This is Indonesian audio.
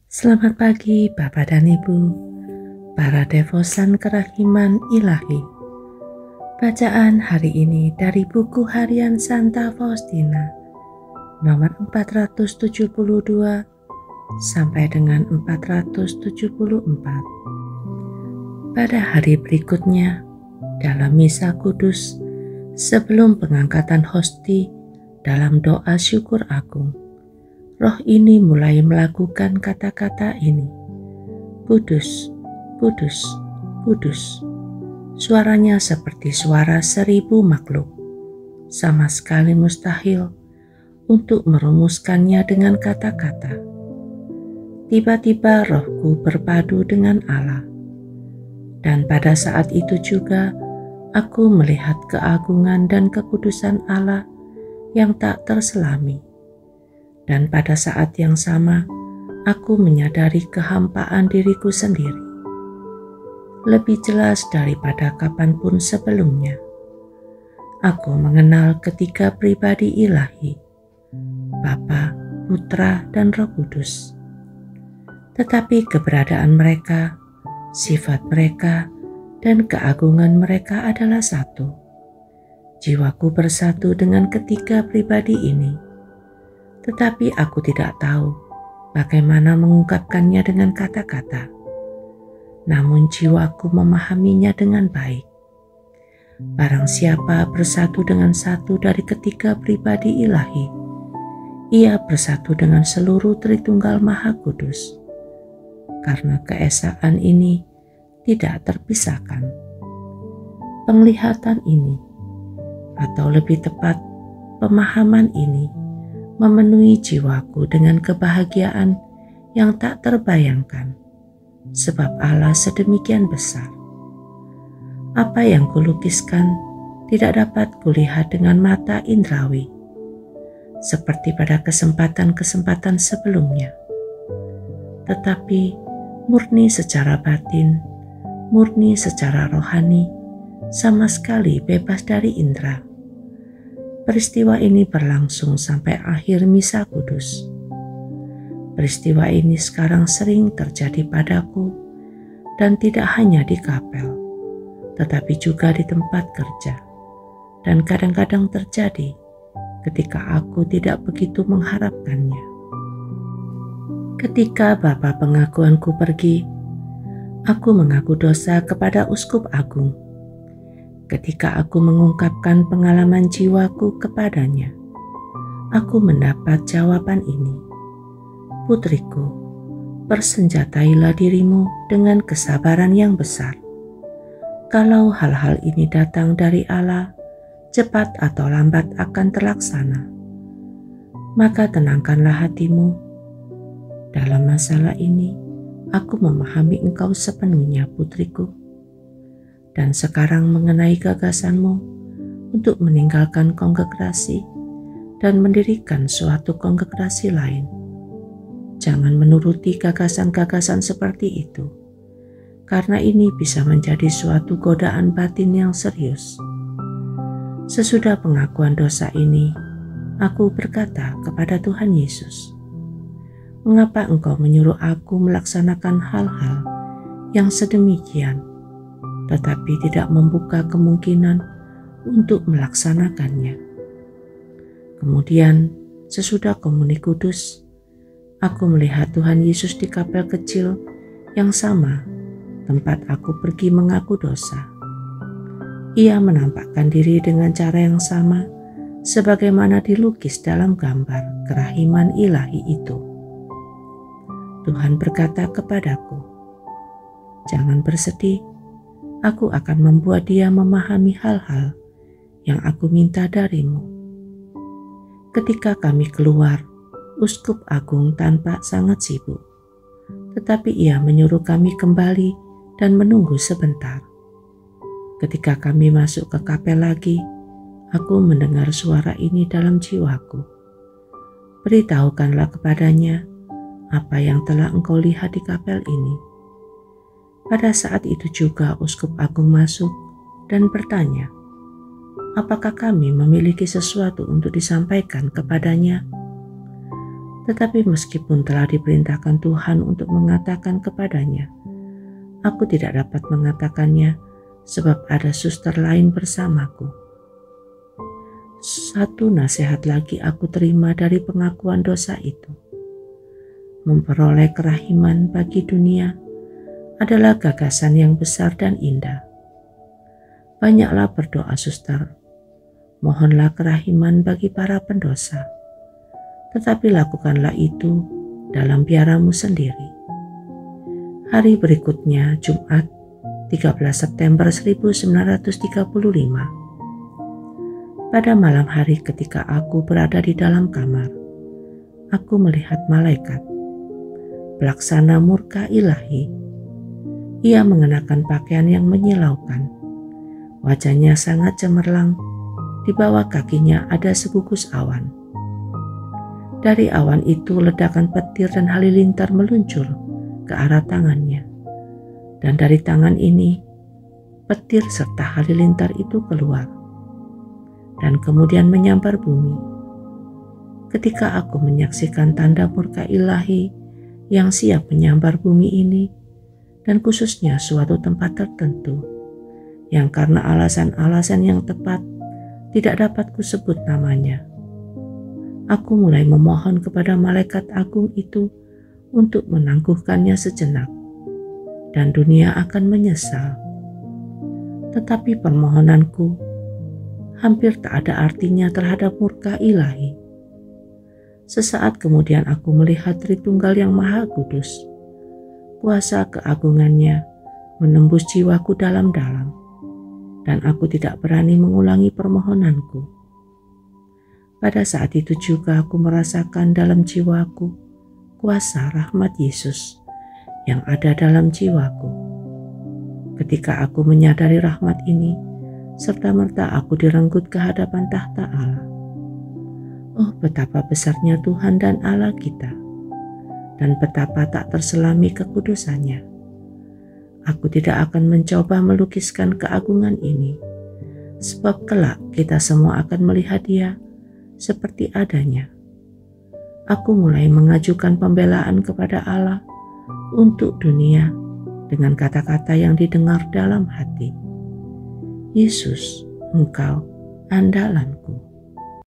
Selamat pagi Bapak dan Ibu, para devosan kerahiman ilahi. Bacaan hari ini dari buku harian Santa Faustina, nomor 472 sampai dengan 474. Pada hari berikutnya, dalam misa kudus, sebelum pengangkatan hosti dalam doa syukur agung, roh ini mulai melakukan kata-kata ini. Kudus, kudus, kudus. Suaranya seperti suara 1000 makhluk. Sama sekali mustahil untuk merumuskannya dengan kata-kata. Tiba-tiba rohku berpadu dengan Allah. Dan pada saat itu juga aku melihat keagungan dan kekudusan Allah yang tak terselami. Dan pada saat yang sama, aku menyadari kehampaan diriku sendiri. Lebih jelas daripada kapanpun sebelumnya. Aku mengenal ketiga pribadi ilahi, Bapa, Putra, dan Roh Kudus. Tetapi keberadaan mereka, sifat mereka, dan keagungan mereka adalah satu. Jiwaku bersatu dengan ketiga pribadi ini. Tetapi aku tidak tahu bagaimana mengungkapkannya dengan kata-kata. Namun jiwaku memahaminya dengan baik. Barang siapa bersatu dengan satu dari ketiga pribadi ilahi, ia bersatu dengan seluruh Tritunggal Maha Kudus. Karena keesaan ini tidak terpisahkan. Penglihatan ini, atau lebih tepat, pemahaman ini, memenuhi jiwaku dengan kebahagiaan yang tak terbayangkan, sebab Allah sedemikian besar. Apa yang kulukiskan tidak dapat kulihat dengan mata indrawi, seperti pada kesempatan-kesempatan sebelumnya. Tetapi murni secara batin, murni secara rohani, sama sekali bebas dari indera. Peristiwa ini berlangsung sampai akhir misa kudus. Peristiwa ini sekarang sering terjadi padaku dan tidak hanya di kapel, tetapi juga di tempat kerja, dan kadang-kadang terjadi ketika aku tidak begitu mengharapkannya. Ketika Bapa pengakuanku pergi, aku mengaku dosa kepada Uskup Agung. Ketika aku mengungkapkan pengalaman jiwaku kepadanya, aku mendapat jawaban ini. Putriku, persenjatailah dirimu dengan kesabaran yang besar. Kalau hal-hal ini datang dari Allah, cepat atau lambat akan terlaksana. Maka tenangkanlah hatimu. Dalam masalah ini, aku memahami engkau sepenuhnya, putriku. Dan sekarang mengenai gagasanmu untuk meninggalkan kongregasi dan mendirikan suatu kongregasi lain. Jangan menuruti gagasan-gagasan seperti itu, karena ini bisa menjadi suatu godaan batin yang serius. Sesudah pengakuan dosa ini, aku berkata kepada Tuhan Yesus, "Mengapa Engkau menyuruh aku melaksanakan hal-hal yang sedemikian, tetapi tidak membuka kemungkinan untuk melaksanakannya?" Kemudian, sesudah komuni kudus, aku melihat Tuhan Yesus di kapel kecil yang sama tempat aku pergi mengaku dosa. Ia menampakkan diri dengan cara yang sama sebagaimana dilukis dalam gambar kerahiman ilahi itu. Tuhan berkata kepadaku, "Jangan bersedih, aku akan membuat dia memahami hal-hal yang aku minta darimu." Ketika kami keluar, Uskup Agung tampak sangat sibuk, tetapi ia menyuruh kami kembali dan menunggu sebentar. Ketika kami masuk ke kapel lagi, aku mendengar suara ini dalam jiwaku. "Beritahukanlah kepadanya apa yang telah engkau lihat di kapel ini." Pada saat itu juga Uskup Agung masuk dan bertanya, apakah kami memiliki sesuatu untuk disampaikan kepadanya. Tetapi meskipun telah diperintahkan Tuhan untuk mengatakan kepadanya, aku tidak dapat mengatakannya sebab ada suster lain bersamaku. Satu nasihat lagi aku terima dari pengakuan dosa itu. Memperoleh kerahiman bagi dunia adalah gagasan yang besar dan indah. Banyaklah berdoa, suster. Mohonlah kerahiman bagi para pendosa. Tetapi lakukanlah itu dalam biaramu sendiri. Hari berikutnya, Jumat 13 September 1935. Pada malam hari ketika aku berada di dalam kamar, aku melihat malaikat, pelaksana murka ilahi. Ia mengenakan pakaian yang menyilaukan. Wajahnya sangat cemerlang, di bawah kakinya ada segugus awan. Dari awan itu ledakan petir dan halilintar meluncur ke arah tangannya. Dan dari tangan ini, petir serta halilintar itu keluar dan kemudian menyambar bumi. Ketika aku menyaksikan tanda murka ilahi yang siap menyambar bumi ini, dan khususnya suatu tempat tertentu, yang karena alasan-alasan yang tepat tidak dapat kusebut namanya, aku mulai memohon kepada malaikat agung itu untuk menangguhkannya sejenak, dan dunia akan menyesal. Tetapi permohonanku hampir tak ada artinya terhadap murka ilahi. Sesaat kemudian aku melihat Tritunggal yang Maha Kudus. Kuasa keagungannya menembus jiwaku dalam-dalam, dan aku tidak berani mengulangi permohonanku. Pada saat itu juga aku merasakan dalam jiwaku kuasa rahmat Yesus yang ada dalam jiwaku. Ketika aku menyadari rahmat ini, serta-merta aku direnggut ke hadapan tahta Allah. Oh, betapa besarnya Tuhan dan Allah kita, dan betapa tak terselami kekudusannya. Aku tidak akan mencoba melukiskan keagungan ini, sebab kelak kita semua akan melihat Dia seperti adanya. Aku mulai mengajukan pembelaan kepada Allah untuk dunia dengan kata-kata yang didengar dalam hati. Yesus, Engkau andalanku.